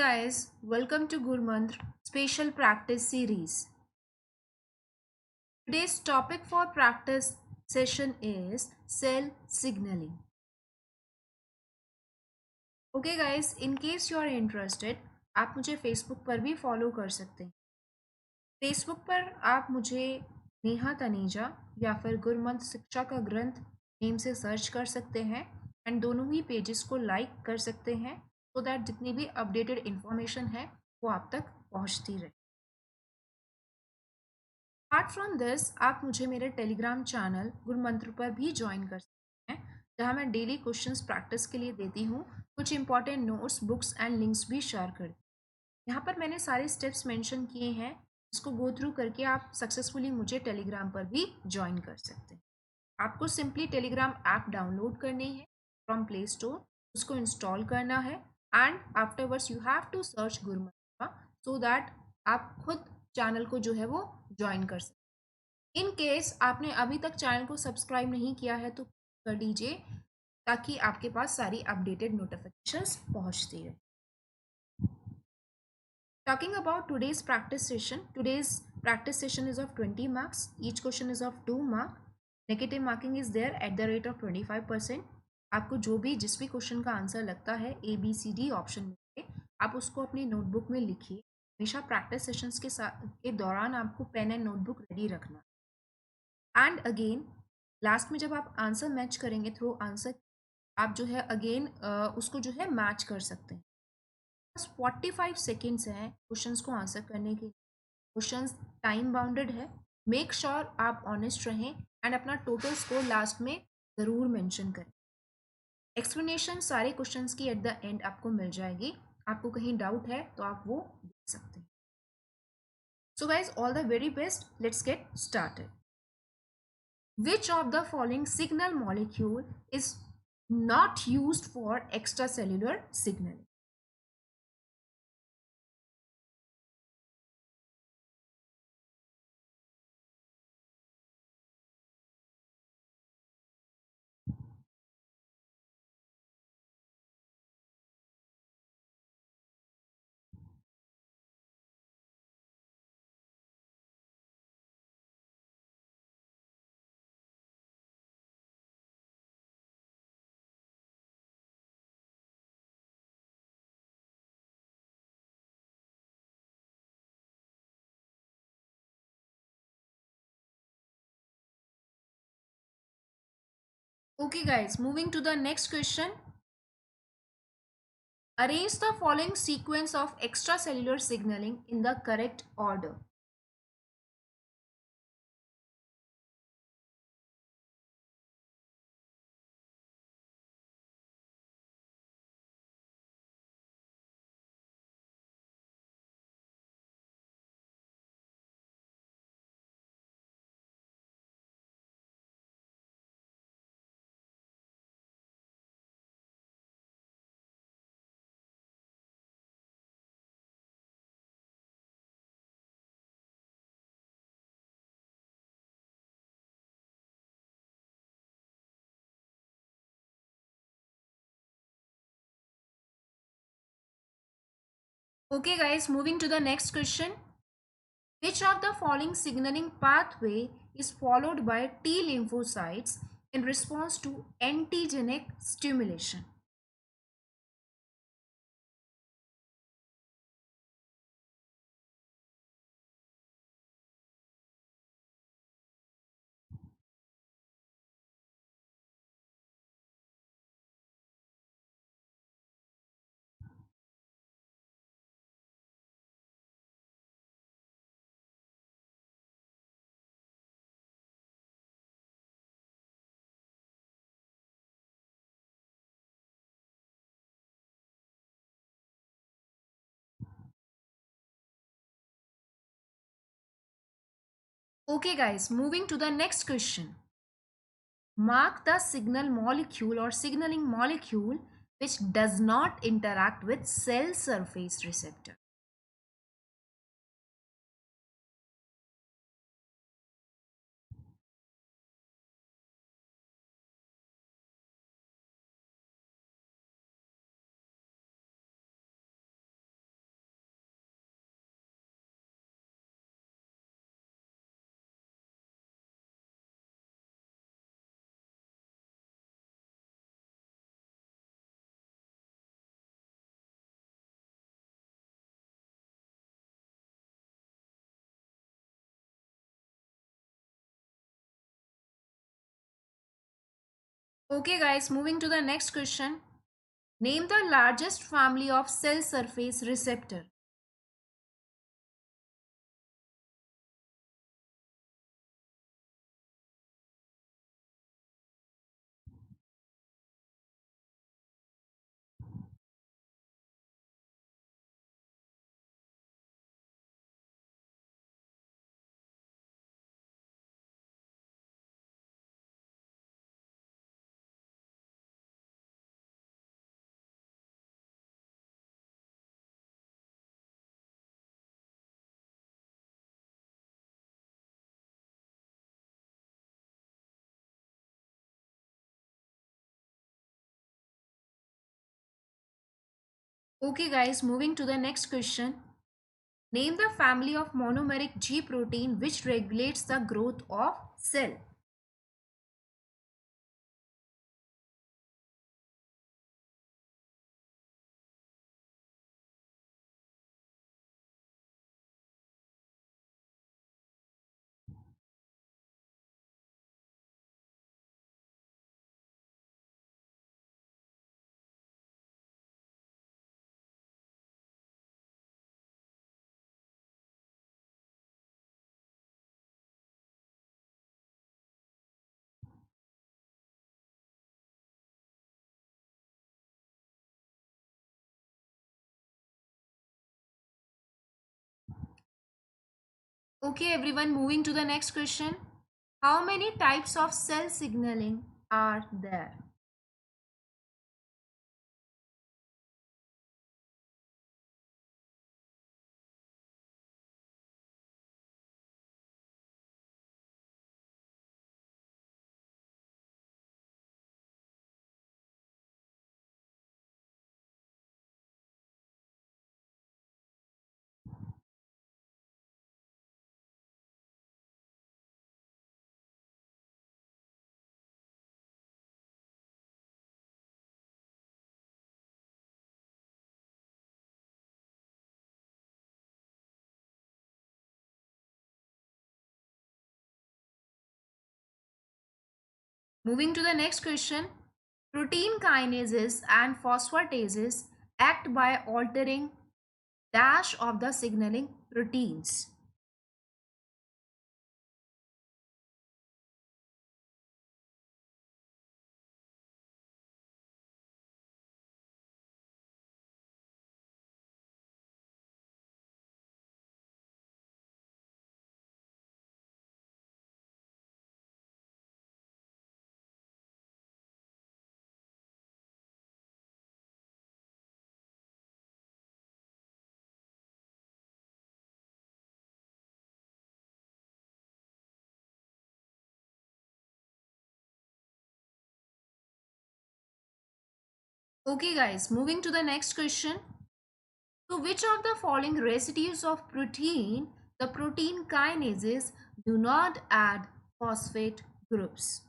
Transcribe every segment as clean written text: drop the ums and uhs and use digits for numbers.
guys, welcome to Gurmantra Special Practice Series. Today's topic for practice session is cell signaling. Okay guys, in case you are interested, आप मुझे Facebook पर भी follow कर सकते हैं। Facebook पर आप मुझे नेहा तनेजा या फिर गुरमंत्र शिक्षा का ग्रंथ नेम से सर्च कर सकते हैं एंड दोनों ही पेजेस को लाइक कर सकते हैं सो दैट जितनी भी अपडेटेड इन्फॉर्मेशन है वो आप तक पहुंचती रहे। अपार्ट फ्रॉम दिस आप मुझे मेरे टेलीग्राम चैनल गुरमंत्र पर भी ज्वाइन कर सकते हैं जहां मैं डेली क्वेश्चंस प्रैक्टिस के लिए देती हूँ, कुछ important notes books and links भी शेयर करती हूँ। यहाँ पर मैंने सारे स्टेप्स मेंशन किए हैं, इसको गो थ्रू करके आप सक्सेसफुली मुझे टेलीग्राम पर भी ज्वाइन कर सकते हैं। आपको सिंपली टेलीग्राम ऐप डाउनलोड करनी है फ्रॉम प्ले स्टोर, उसको इंस्टॉल करना है and afterwards you have to search Gurmantra so that आप खुद चैनल को जो है वो ज्वाइन कर सकते। इन केस आपने अभी तक चैनल को सब्सक्राइब नहीं किया है तो कर लीजिए ताकि आपके पास सारी अपडेटेड नोटिफिकेशंस पहुंचती रहे। Talking about today's practice session is of 20 marks. Each question is of 2 mark. Negative marking is there at the rate of 25%. आपको जो भी जिस भी क्वेश्चन का आंसर लगता है ABCD ऑप्शन में आप उसको अपनी नोटबुक में लिखिए। हमेशा प्रैक्टिस सेशंस के दौरान आपको पेन एंड नोटबुक रेडी रखना। एंड अगेन लास्ट में जब आप आंसर मैच करेंगे थ्रू आंसर, आप जो है अगेन उसको जो है मैच कर सकते हैं। बस 45 सेकेंड्स हैं क्वेश्चंस को आंसर करने के लिए। क्वेश्चंस टाइम बाउंडेड है। मेक श्योर आप ऑनेस्ट रहें एंड अपना टोटल स्कोर लास्ट में ज़रूर मेंशन करें। एक्सप्लेनेशन सारे क्वेश्चंस की एट द एंड आपको मिल जाएगी। आपको कहीं डाउट है तो आप वो देख सकते हैं। So guys, all the very best, let's get started. Which of the following signal molecule is not used for extracellular signaling? Okay guys, moving to the next question. Arrange the following sequence of extracellular signaling in the correct order. Okay guys, moving to the next question. Which of the following signaling pathway is followed by T lymphocytes in response to antigenic stimulation? Okay guys, moving to the next question. Mark the signal molecule or signaling molecule which does not interact with cell surface receptor. Okay guys, moving to the next question. Name the largest family of cell surface receptor. Okay guys, moving to the next question. Name the family of monomeric G protein which regulates the growth of cell. Okay everyone, moving to the next question. How many types of cell signaling are there? Moving to the next question. Protein kinases and phosphatases act by altering dash of the signaling proteins. Okay guys, moving to the next question. So which of the following residues of protein the protein kinases do not add phosphate groups?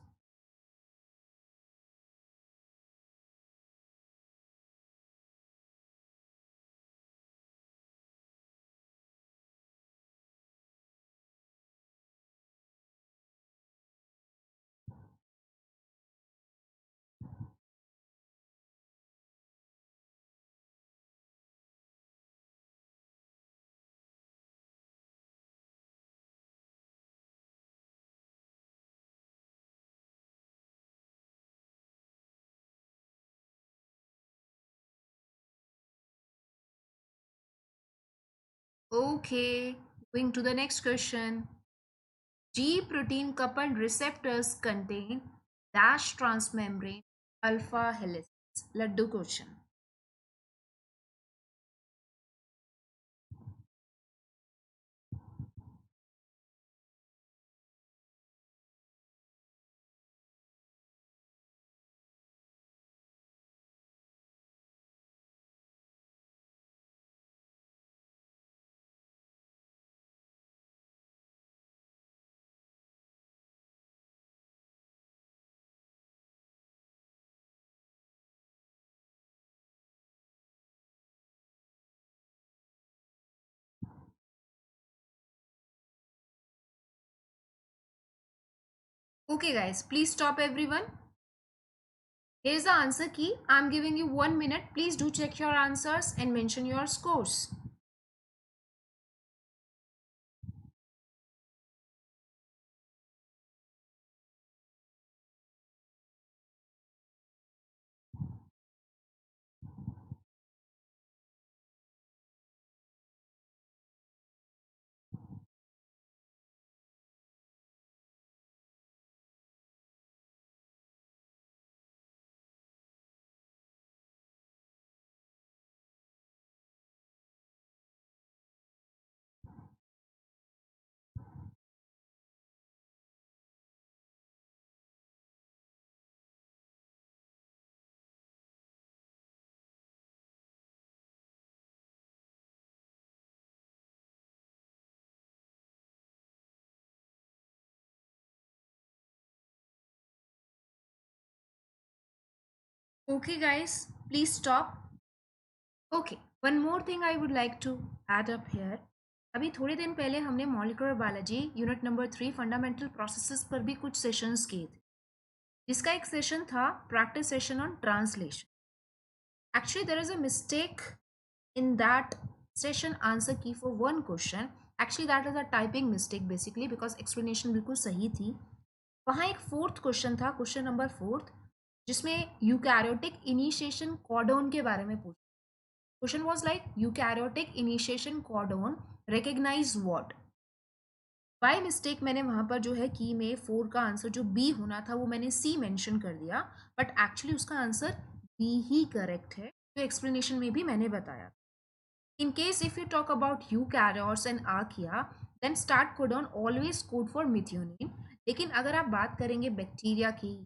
Okay, going to the next question. G protein coupled receptors contain dash transmembrane alpha helix. Laddu question. Okay guys, please stop everyone. Here is the answer key. I am giving you 1 minute. Please do check your answers and mention your scores. Okay guys, please stop. Okay, one more thing I would like to add up here. अभी थोड़े दिन पहले हमने molecular biology unit number 3 fundamental processes पर भी कुछ sessions किए थे, जिसका एक सेशन था practice session on translation. Actually, there is a mistake in that session answer key for one question. Actually, that is a typing mistake basically because explanation बिल्कुल सही थी. वहाँ एक फोर्थ क्वेश्चन था, क्वेश्चन नंबर फोर्थ, जिसमें eukaryotic initiation codon के बारे में पूछा. Question was like eukaryotic initiation codon recognise what. By mistake मैंने वहाँ पर जो है की में 4 का आंसर जो बी होना था वो मैंने सी मेंशन कर दिया, बट एक्चुअली उसका आंसर बी ही करेक्ट है, जो एक्सप्लेनेशन में भी मैंने बताया. In case if you talk about eukaryotes and archaea, then start codon always code for methionine. लेकिन अगर आप बात करेंगे बैक्टीरिया की,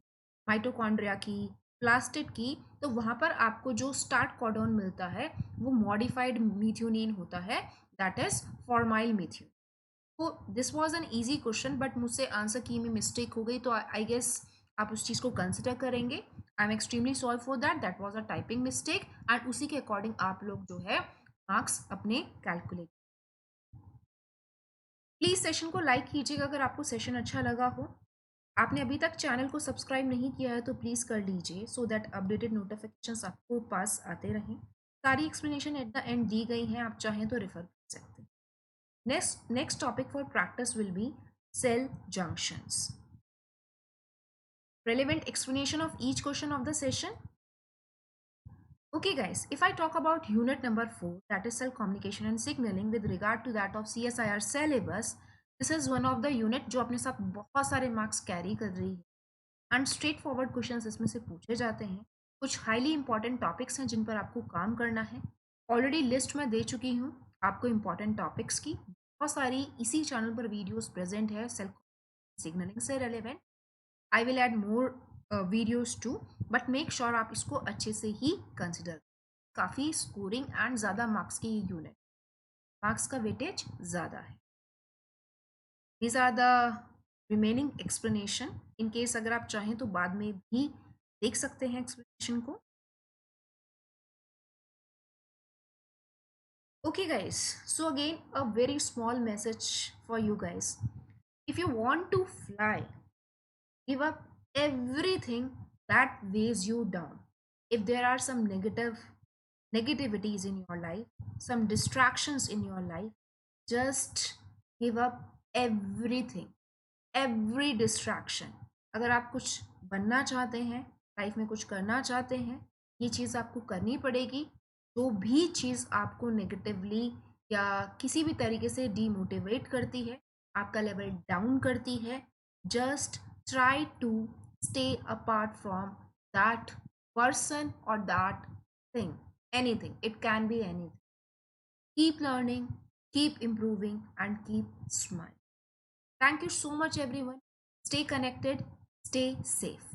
माइटोकॉन्ड्रिया की, प्लास्टिड की, तो वहाँ पर आपको जो स्टार्ट कोडॉन मिलता है वो मॉडिफाइड मिथ्योनिन होता है, दैट इज फॉर्माइल मिथ्योनिन. तो this was an easy question, but मुझसे आंसर की में मिस्टेक हो गई, तो आई गेस आप उस चीज़ को कंसिडर करेंगे. I am extremely sorry for that was a typing mistake, and उसी के अकॉर्डिंग आप लोग जो है मार्क्स अपने कैलकुलेट. प्लीज सेशन को लाइक कीजिएगा अगर आपको सेशन अच्छा लगा हो. आपने अभी तक चैनल को सब्सक्राइब नहीं किया है तो प्लीज़ कर लीजिए, सो दैट अपडेटेड नोटिफिकेशंस आपको पास आते रहें. सारी एक्सप्लेनेशन एट द एंड दी गई हैं, आप चाहें तो रेफर कर सकते हैं. Next topic for practice will be cell junctions. Relevant explanation of each question of the session. Okay guys, if I talk about unit number 4, that is cell communication and signaling, with regard to that of CSIR syllabus, this is one of the unit जो अपने साथ बहुत सारे marks carry कर रही है, and straight forward questions इसमें से पूछे जाते हैं. कुछ हाईली इंपॉर्टेंट टॉपिक्स हैं जिन पर आपको काम करना है. ऑलरेडी लिस्ट में दे चुकी हूँ आपको इंपॉर्टेंट टॉपिक्स की, बहुत सारी इसी चैनल पर वीडियोस प्रेजेंट है सेल सिग्नलिंग से relevant. I will add more videos too, but make sure आप इसको अच्छे से ही कंसिडर. काफ़ी स्कोरिंग एंड ज़्यादा मार्क्स की यूनिट, मार्क्स का वेटेज ज़्यादा है. These are the remaining explanation. In case अगर आप चाहें तो बाद में भी देख सकते हैं एक्सप्लेनेशन को. Okay guys, so again a very small message for you guys. If you want to fly, give up everything that weighs you down. If there are some negativities in your life, some distractions in your life, just give up everything, every distraction. अगर आप कुछ बनना चाहते हैं, life में कुछ करना चाहते हैं, ये चीज़ आपको करनी पड़ेगी. जो भी चीज़ आपको नेगेटिवली या किसी भी तरीके से डीमोटिवेट करती है, आपका लेवल डाउन करती है, just try to stay apart from that person or that thing. Anything, it can be anything. Keep learning, keep improving, and keep smiling. Thank you so much everyone. Stay connected, stay safe.